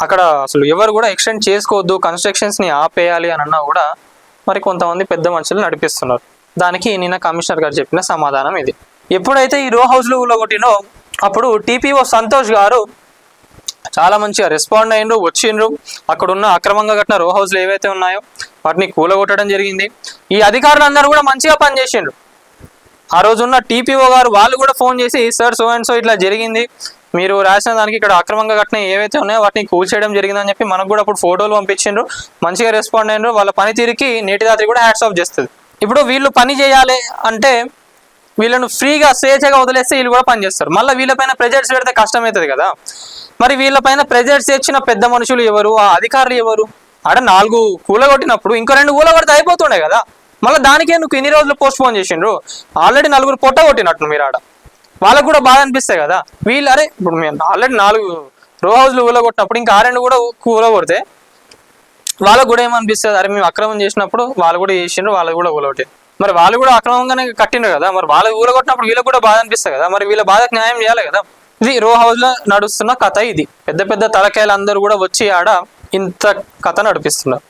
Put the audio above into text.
అక్కడ అసలు ఎవరు కూడా ఎక్స్టెండ్ చేసుకోవద్దు, కన్స్ట్రక్షన్స్ని ఆపేయాలి అని అన్నా కూడా మరి కొంతమంది పెద్ద మనుషులు నడిపిస్తున్నారు. దానికి నిన్న కమిషనర్ గారు చెప్పిన సమాధానం ఇది. ఎప్పుడైతే ఈ రో హౌస్లు ఊళ్ళగొట్టినో అప్పుడు టీపీఓ సంతోష్ గారు చాలా మంచిగా రెస్పాండ్ అయ్యిండ్రు, వచ్చిండ్రు. అక్కడ ఉన్న అక్రమంగా కట్టిన రో హౌస్లు ఏవైతే ఉన్నాయో వాటిని కూలగొట్టడం జరిగింది. ఈ అధికారులందరూ కూడా మంచిగా పనిచేసిండ్రు. ఆ రోజున్న టీపీఓ గారు వాళ్ళు కూడా ఫోన్ చేసి, సార్ సో అండ్ సో ఇట్లా జరిగింది, మీరు రాసిన దానికి ఇక్కడ అక్రమంగా కట్టిన ఏవైతే ఉన్నాయో వాటిని కూల్చేయడం జరిగిందని చెప్పి మనకు కూడా అప్పుడు ఫోటోలు పంపించిండ్రు. మంచిగా రెస్పాండ్ అయినరు. వాళ్ళ పనితీరుకి నేటి రాత్రి కూడా హ్యాట్స్ ఆఫ్ చేస్తుంది. ఇప్పుడు వీళ్ళు పని చేయాలి అంటే వీళ్ళను ఫ్రీగా స్వేచ్ఛగా వదిలేస్తే వీళ్ళు కూడా పనిచేస్తారు. మళ్ళీ వీళ్ళపైన ప్రెజర్స్ పెడితే కష్టమవుతుంది కదా. మరి వీళ్ళపైన ప్రెజర్స్ తెచ్చిన పెద్ద మనుషులు ఎవరు, ఆ అధికారులు ఎవరు? ఆడ 4 కూలగొట్టినప్పుడు ఇంకో 2 కూలగొడితే అయిపోతుండే కదా. మళ్ళీ దానికే నువ్వు ఇన్ని రోజులు పోస్ట్ పోన్ చేసిండ్రు. ఆల్రెడీ 4 పొట్ట కొట్టినట్టు మీరు ఆడ. వాళ్ళకు కూడా బాధ అనిపిస్తాయి కదా. వీళ్ళు అరే ఇప్పుడు మేము ఆల్రెడీ 4 రో హౌస్లు కూలగొట్టినప్పుడు ఇంకా 2 కూడా కూలగొడితే వాళ్ళకు కూడా ఏమనిపిస్తుంది, అరే మేము అక్రమం చేసినప్పుడు వాళ్ళు కూడా చేసిండ్రు, వాళ్ళు కూడా కూలగొట్టారు. మరి వాళ్ళు కూడా అక్రమంగానే కట్టిండ్రు కదా. మరి వాళ్ళు కూలగొట్టినప్పుడు వీళ్ళకి కూడా బాధ అనిపిస్తుంది కదా. మరి వీళ్ళ బాధకు న్యాయం చేయాలి కదా. ఇది రో హౌస్ లో నడుస్తున్న కథ. ఇది పెద్ద పెద్ద తలకాయలు అందరూ కూడా వచ్చి ఆడ ఇంత కథ నడిపిస్తున్నారు.